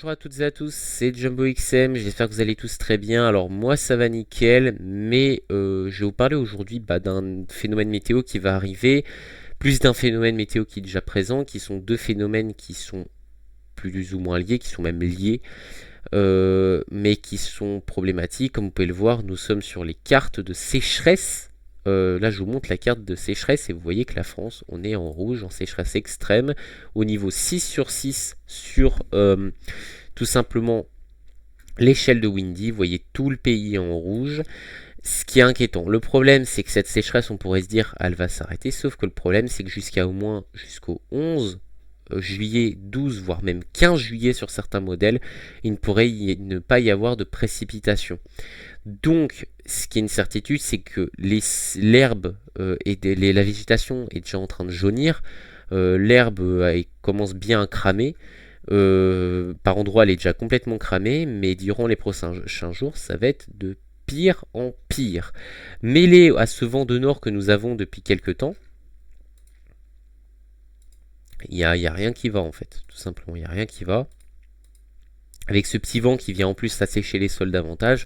Bonjour à toutes et à tous, c'est Jumbo XM, j'espère que vous allez tous très bien. Alors moi ça va nickel, mais je vais vous parler aujourd'hui d'un phénomène météo qui va arriver, plus d'un phénomène météo qui est déjà présent, qui sont deux phénomènes qui sont plus ou moins liés, qui sont même liés, mais qui sont problématiques. Comme vous pouvez le voir, nous sommes sur les cartes de sécheresse. Là, je vous montre la carte de sécheresse et vous voyez que la France, on est en rouge, en sécheresse extrême, au niveau 6 sur 6 sur tout simplement l'échelle de Windy. Vous voyez tout le pays en rouge, ce qui est inquiétant. Le problème, c'est que cette sécheresse, on pourrait se dire, elle va s'arrêter, sauf que le problème, c'est que jusqu'au 11 juillet, 12, voire même 15 juillet sur certains modèles, il ne pourrait ne pas y avoir de précipitations. Donc, ce qui est une certitude, c'est que l'herbe et la végétation est déjà en train de jaunir. L'herbe commence bien à cramer. Par endroits, elle est déjà complètement cramée, mais durant les prochains jours, ça va être de pire en pire. Mêlé à ce vent de nord que nous avons depuis quelques temps, il n'y a rien qui va en fait, tout simplement, il n'y a rien qui va. Avec ce petit vent qui vient en plus assécher les sols davantage,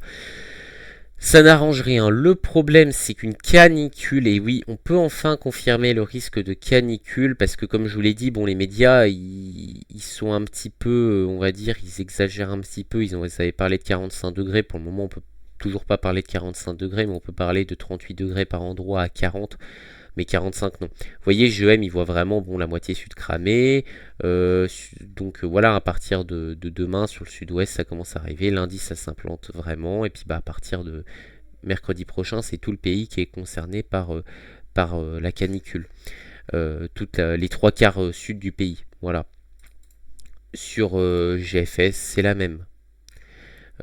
ça n'arrange rien. Le problème, c'est qu'une canicule, et oui, on peut enfin confirmer le risque de canicule, parce que comme je vous l'ai dit, bon, les médias, ils sont un petit peu, on va dire, ils exagèrent un petit peu. Ils avaient parlé de 45 degrés. Pour le moment, on peut toujours pas parler de 45 degrés, mais on peut parler de 38 degrés par endroit à 40. Mais 45 non. Vous voyez, GEM, il voit vraiment bon, la moitié sud cramée. Donc voilà, à partir de demain, sur le sud-ouest, ça commence à arriver. Lundi, ça s'implante vraiment. Et puis à partir de mercredi prochain, c'est tout le pays qui est concerné par la canicule. Toutes les trois quarts sud du pays. Voilà. Sur GFS, c'est la même.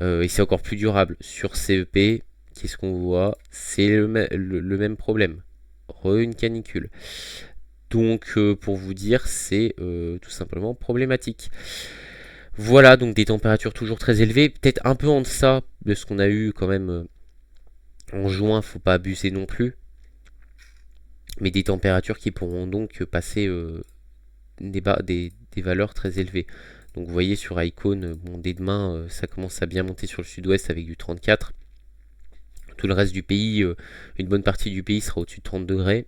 Et c'est encore plus durable. Sur CEP, qu'est-ce qu'on voit? C'est le même problème. Une canicule. Donc pour vous dire, c'est tout simplement problématique. Voilà, donc des températures toujours très élevées, peut-être un peu en deçà de ce qu'on a eu quand même en juin, faut pas abuser non plus. Mais des températures qui pourront donc passer des valeurs très élevées. Donc vous voyez sur Icon, bon, dès demain, ça commence à bien monter sur le sud-ouest avec du 34. Tout le reste du pays, une bonne partie du pays sera au-dessus de 30 degrés.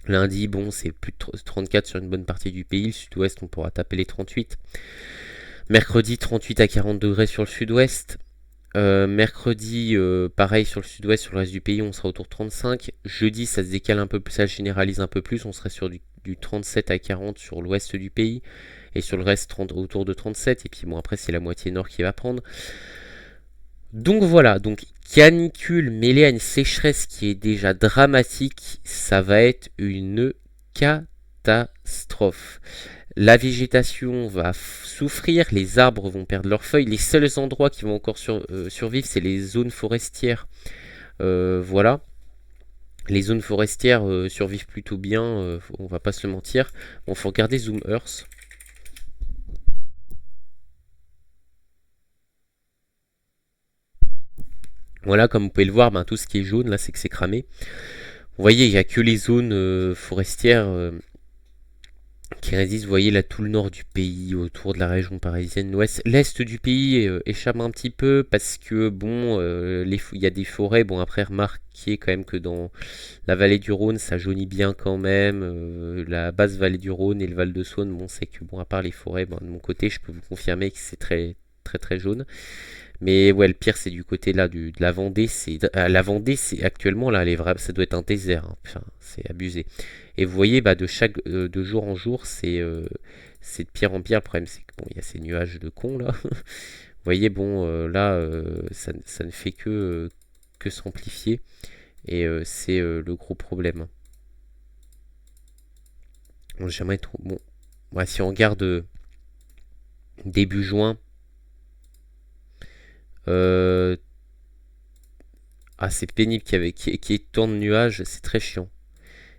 Lundi, bon, c'est plus de 34 sur une bonne partie du pays. Le sud-ouest, on pourra taper les 38. Mercredi, 38 à 40 degrés sur le sud-ouest. Mercredi, pareil sur le sud-ouest, sur le reste du pays, on sera autour de 35. Jeudi, ça se décale un peu plus, ça se généralise un peu plus. On serait sur du 37 à 40 sur l'ouest du pays. Et sur le reste, autour de 37. Et puis bon, après, c'est la moitié nord qui va prendre. Donc voilà, donc canicule mêlée à une sécheresse qui est déjà dramatique, ça va être une catastrophe. La végétation va souffrir, les arbres vont perdre leurs feuilles, les seuls endroits qui vont encore survivre, c'est les zones forestières. Voilà. Les zones forestières survivent plutôt bien, on va pas se le mentir. Bon, faut regarder Zoom Earth. Voilà, comme vous pouvez le voir, ben, tout ce qui est jaune, là, c'est que c'est cramé. Vous voyez, il n'y a que les zones forestières qui résistent. Vous voyez, là, tout le nord du pays, autour de la région parisienne. L'est du pays échappe un petit peu parce que, bon, il y a des forêts. Bon, après, remarquez quand même que dans la vallée du Rhône, ça jaunit bien quand même. La basse vallée du Rhône et le Val de Saône, bon, c'est que, bon, à part les forêts, ben, de mon côté, je peux vous confirmer que c'est très, très, très jaune. Mais ouais, le pire, c'est du côté là de la Vendée. La Vendée, c'est actuellement là, ça doit être un désert, hein. Enfin, c'est abusé. Et vous voyez, bah, de jour en jour, c'est de pire en pire. Le problème, c'est que bon, il y a ces nuages de cons là. Vous voyez, bon, là, ça ne fait que s'amplifier. Et c'est le gros problème. Bon, j'aimerais trop. Bon, ouais, si on regarde début juin. Euh, c'est pénible qu'il y ait tant de nuages, c'est très chiant.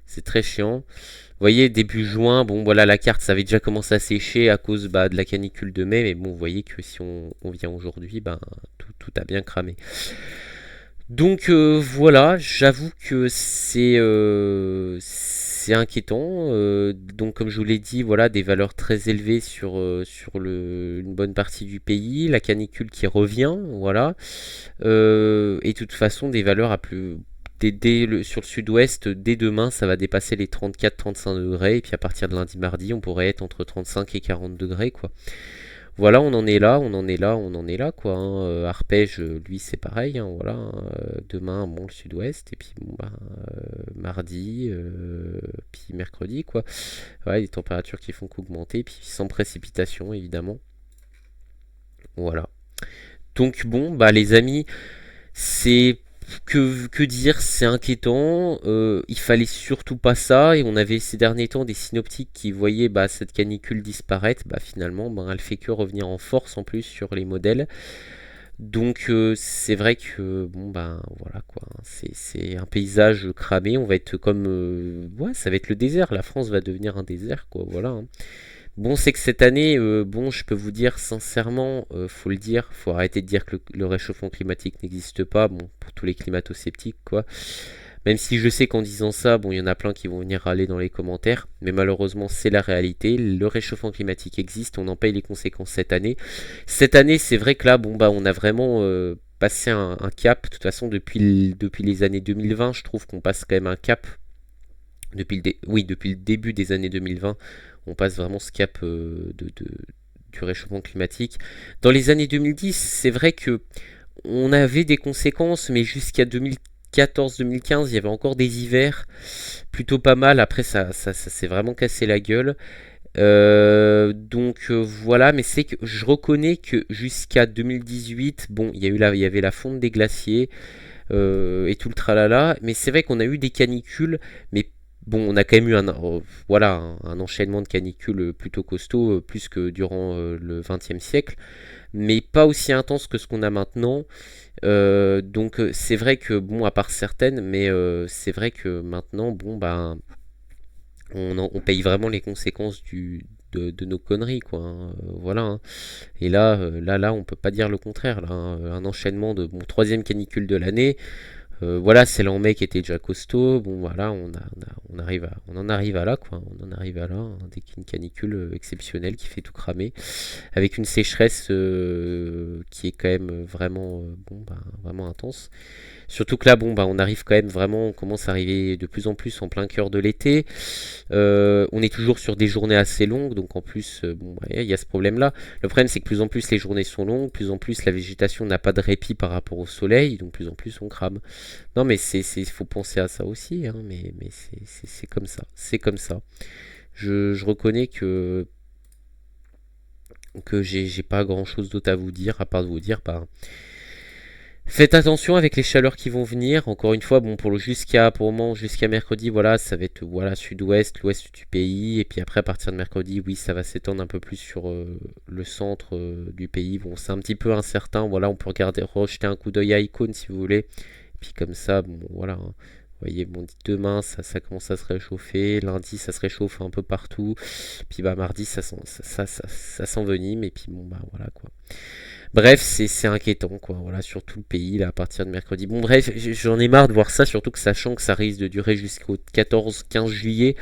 C'est très chiant. Vous voyez, début juin, bon voilà, la carte, ça avait déjà commencé à sécher à cause de la canicule de mai, mais bon, vous voyez que si on vient aujourd'hui, ben, tout a bien cramé. Donc voilà, j'avoue que c'est inquiétant. Donc comme je vous l'ai dit, voilà, des valeurs très élevées sur une bonne partie du pays, la canicule qui revient, voilà. Et de toute façon, des valeurs à plus... sur le sud-ouest, dès demain, ça va dépasser les 34-35 degrés. Et puis à partir de lundi, mardi, on pourrait être entre 35 et 40 degrés, quoi. Voilà, on en est là, on en est là, on en est là, quoi. Hein. Arpège, lui, c'est pareil, hein, voilà. Demain, bon, le sud-ouest, et puis bon, bah, mardi, puis mercredi, quoi. Ouais, les températures qui font qu'augmenter, puis sans précipitation, évidemment. Voilà. Donc bon, bah les amis, c'est que dire, c'est inquiétant. Il fallait surtout pas ça. Et on avait ces derniers temps des synoptiques qui voyaient bah, cette canicule disparaître. Bah, finalement, bah, elle fait que revenir en force en plus sur les modèles. Donc c'est vrai que bon bah voilà quoi. C'est un paysage cramé. On va être comme ouais, ça va être le désert. La France va devenir un désert quoi. Voilà. Hein. Bon, c'est que cette année, bon, je peux vous dire sincèrement, faut le dire, faut arrêter de dire que le réchauffement climatique n'existe pas, bon, pour tous les climato-sceptiques, quoi. Même si je sais qu'en disant ça, bon, il y en a plein qui vont venir râler dans les commentaires, mais malheureusement, c'est la réalité. Le réchauffement climatique existe, on en paye les conséquences cette année. Cette année, c'est vrai que là, bon, bah, on a vraiment passé un cap. De toute façon, depuis les années 2020, je trouve qu'on passe quand même un cap. Oui, depuis le début des années 2020, on passe vraiment ce cap du réchauffement climatique. Dans les années 2010, c'est vrai que on avait des conséquences, mais jusqu'à 2014-2015, il y avait encore des hivers plutôt pas mal. Après, ça s'est vraiment cassé la gueule. Donc voilà, mais c'est que je reconnais que jusqu'à 2018, bon, il y avait la fonte des glaciers et tout le tralala, mais c'est vrai qu'on a eu des canicules, mais bon, on a quand même eu voilà, un enchaînement de canicules plutôt costaud, plus que durant le XXe siècle, mais pas aussi intense que ce qu'on a maintenant. Donc c'est vrai que, bon, à part certaines, mais c'est vrai que maintenant, bon, bah, on paye vraiment les conséquences de nos conneries, quoi. Hein. Voilà. Hein. Et là, on peut pas dire le contraire. Là, hein. Un enchaînement de mon troisième canicule de l'année. Voilà, c'est l'an mai qui était déjà costaud. Bon, voilà, on en arrive à là, quoi. On en arrive à là, hein, dès qu'il y a une canicule exceptionnelle qui fait tout cramer, avec une sécheresse qui est quand même vraiment, bon, bah, vraiment intense. Surtout que là, bon, bah, on arrive quand même vraiment, on commence à arriver de plus en plus en plein cœur de l'été. On est toujours sur des journées assez longues, donc en plus, bon, il y a ce problème-là. Le problème, c'est que plus en plus les journées sont longues, plus en plus la végétation n'a pas de répit par rapport au soleil, donc plus en plus on crame. Non, mais faut penser à ça aussi, hein, mais c'est comme ça, c'est comme ça. Je reconnais que j'ai pas grand-chose d'autre à vous dire, à part de vous dire, bah, faites attention avec les chaleurs qui vont venir. Encore une fois, bon, pour le moment, jusqu'à mercredi, voilà, ça va être voilà, sud-ouest, l'ouest du pays. Et puis après, à partir de mercredi, oui, ça va s'étendre un peu plus sur le centre du pays. Bon, c'est un petit peu incertain. Voilà, on peut regarder, rejeter un coup d'œil à Icône si vous voulez. Et puis comme ça, bon, voilà. Hein. Vous voyez, bon, demain, ça commence à se réchauffer. Lundi, ça se réchauffe un peu partout. Puis bah, mardi, ça s'envenime. Et puis bon, bah voilà quoi. Bref, c'est inquiétant, quoi, voilà, sur tout le pays, là, à partir de mercredi. Bon, bref, j'en ai marre de voir ça, surtout que sachant que ça risque de durer jusqu'au 14-15 juillet.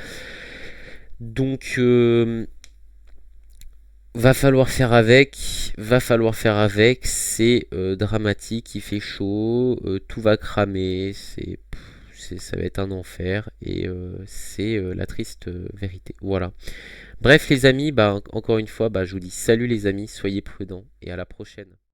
Donc, va falloir faire avec, c'est dramatique, il fait chaud, tout va cramer, ça va être un enfer, et c'est la triste vérité. Voilà. Bref les amis, bah, encore une fois, bah, je vous dis salut les amis, soyez prudents, et à la prochaine.